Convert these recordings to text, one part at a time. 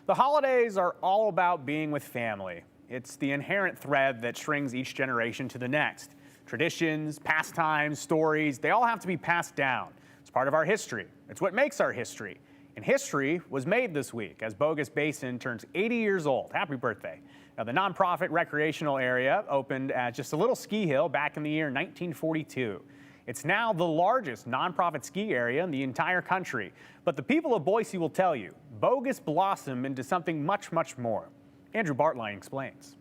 The holidays are all about being with family. It's the inherent thread that strings each generation to the next. Traditions, pastimes, stories, they all have to be passed down. It's part of our history. It's what makes our history. And history was made this week as Bogus Basin turns 80 years old. Happy birthday. Now, the nonprofit recreational area opened as just a little ski hill back in the year 1942. It's now the largest nonprofit ski area in the entire country. But the people of Boise will tell you, Bogus blossomed into something much, much more. Andrew Bartline explains.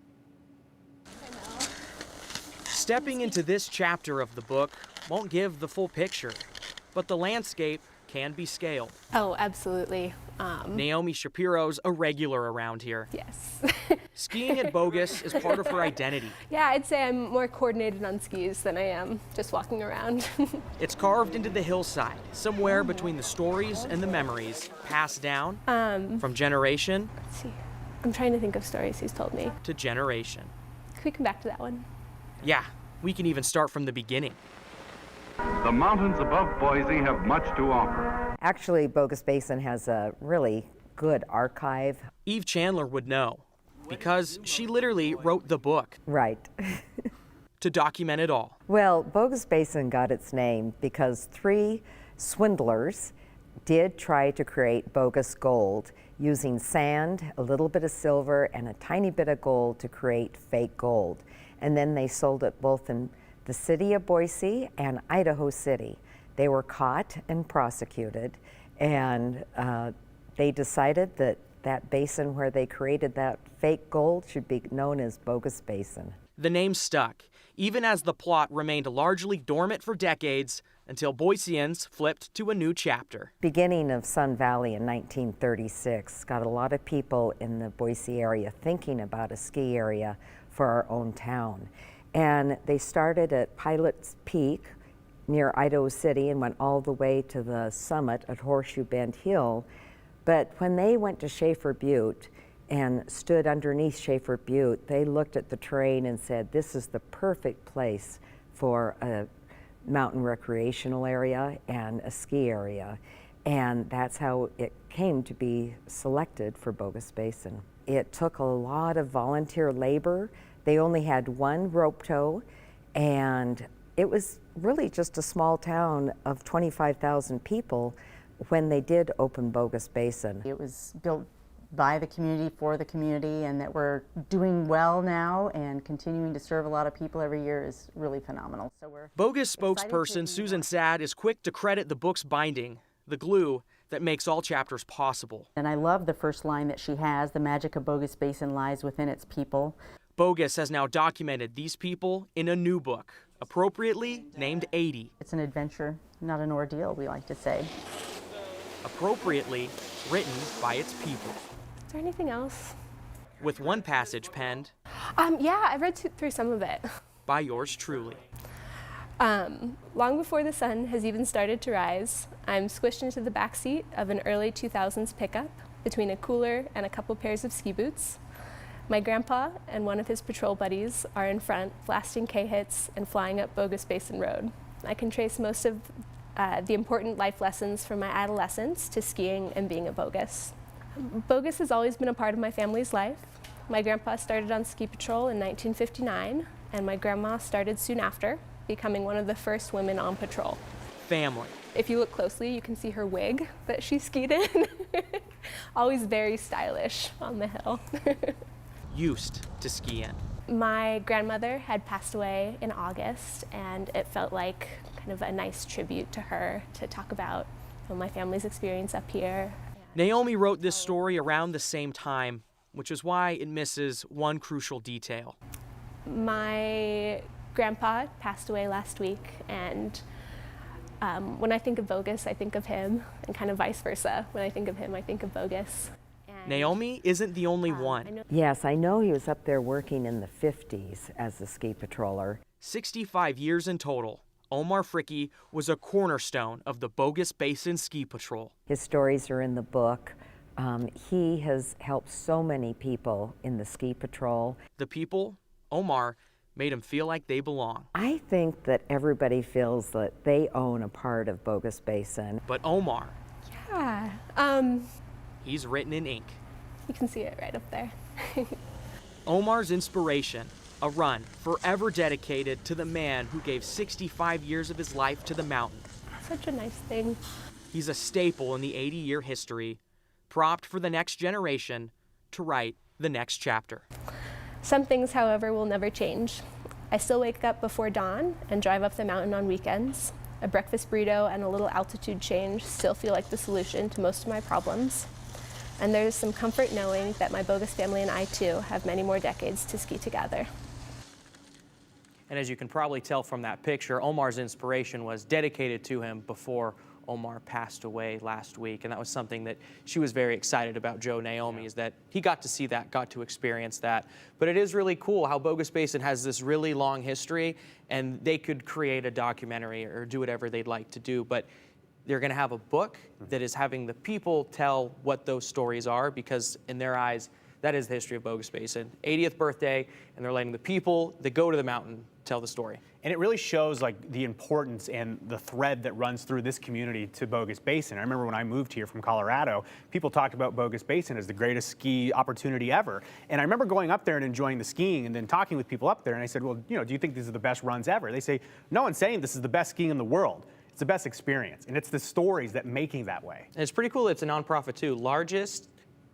Stepping into this chapter of the book won't give the full picture, but the landscape can be scaled. Oh, absolutely. Naomi Shapiro's a regular around here. Yes. Skiing at Bogus is part of her identity. Yeah, I'd say I'm more coordinated on skis than I am just walking around. It's carved into the hillside, somewhere between the stories and the memories passed down from generation. Let's see. I'm trying to think of stories he's told me. To generation. Can we come back to that one? Yeah, we can even start from the beginning. The mountains above Boise have much to offer. Actually, Bogus Basin has a really good archive. Eve Chandler would know, because she literally wrote the book. Right. To document it all. Well, Bogus Basin got its name because 3 swindlers did try to create bogus gold using sand, a little bit of silver, and a tiny bit of gold to create fake gold. And then they sold it both in the city of Boise and Idaho City. They were caught and prosecuted, and they decided that that basin where they created that fake gold should be known as Bogus Basin. The name stuck, even as the plot remained largely dormant for decades until Boiseans flipped to a new chapter. Beginning of Sun Valley in 1936 got a lot of people in the Boise area thinking about a ski area for our own town. And they started at Pilot's Peak near Idaho City and went all the way to the summit at Horseshoe Bend Hill. But when they went to Schaefer Butte and stood underneath Schaefer Butte, they looked at the terrain and said, this is the perfect place for a mountain recreational area and a ski area. And that's how it came to be selected for Bogus Basin. It took a lot of volunteer labor. They only had 1 rope tow, and it was really just a small town of 25,000 people when they did open Bogus Basin. It was built by the community, for the community, and that we're doing well now and continuing to serve a lot of people every year is really phenomenal. So we're Bogus spokesperson Susan Sad is quick to credit the book's binding, the glue that makes all chapters possible. And I love the first line that she has, the magic of Bogus Basin lies within its people. Bogus has now documented these people in a new book, appropriately named 80. It's an adventure, not an ordeal, we like to say. Appropriately written by its people. Is there anything else? With one passage penned. Yeah, I read through some of it. By yours truly. Long before the sun has even started to rise, I'm squished into the back seat of an early 2000s pickup between a cooler and a couple pairs of ski boots. My grandpa and one of his patrol buddies are in front, blasting K-hits and flying up Bogus Basin Road. I can trace most of the important life lessons from my adolescence to skiing and being a Bogus. Bogus has always been a part of my family's life. My grandpa started on ski patrol in 1959, and my grandma started soon after, becoming one of the first women on patrol. Family. If you look closely, you can see her wig that she skied in. Always very stylish on the hill. Used to ski in. My grandmother had passed away in August, and it felt like kind of a nice tribute to her to talk about my family's experience up here. Naomi wrote this story around the same time, which is why it misses one crucial detail. My grandpa passed away last week, and when I think of Bogus, I think of him, and kind of vice versa. When I think of him, I think of Bogus. Naomi isn't the only one. Yes, I know he was up there working in the 50s as a ski patroller. 65 years in total, Omar Fricke was a cornerstone of the Bogus Basin Ski Patrol. His stories are in the book. He has helped so many people in the ski patrol. The people, Omar, made him feel like they belong. I think that everybody feels that they own a part of Bogus Basin. But Omar, Yeah. he's written in ink. You can see it right up there. Omar's inspiration, a run forever dedicated to the man who gave 65 years of his life to the mountain. Such a nice thing. He's a staple in the 80-year history, propped for the next generation to write the next chapter. Some things, however, will never change. I still wake up before dawn and drive up the mountain on weekends. A breakfast burrito and a little altitude change still feel like the solution to most of my problems. And there's some comfort knowing that my Bogus family and I, too, have many more decades to ski together. And as you can probably tell from that picture, Omar's inspiration was dedicated to him before Omar passed away last week. And that was something that she was very excited about, Joe Naomi, is that he got to see that, got to experience that. But it is really cool how Bogus Basin has this really long history, and they could create a documentary or do whatever they'd like to do. But they're going to have a book that is having the people tell what those stories are, because in their eyes, that is the history of Bogus Basin. 80th birthday, and they're letting the people that go to the mountain tell the story. And it really shows like the importance and the thread that runs through this community to Bogus Basin. I remember when I moved here from Colorado, people talked about Bogus Basin as the greatest ski opportunity ever. And I remember going up there and enjoying the skiing and then talking with people up there, and I said, well, you know, do you think these are the best runs ever? They say, no one's saying this is the best skiing in the world. It's the best experience, and it's the stories that make it that way. And it's pretty cool that it's a nonprofit too. Largest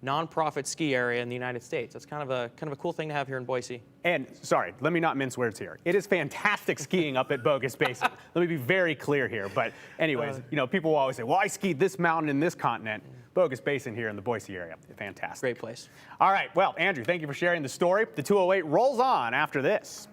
nonprofit ski area in the United States. That's kind of a cool thing to have here in Boise. And sorry, let me not mince words here. It is fantastic skiing up at Bogus Basin. Let me be very clear here. But anyways, you know, people will always say, well, I skied this mountain in this continent. Bogus Basin here in the Boise area. Fantastic. Great place. All right, well, Andrew, thank you for sharing the story. The 208 rolls on after this.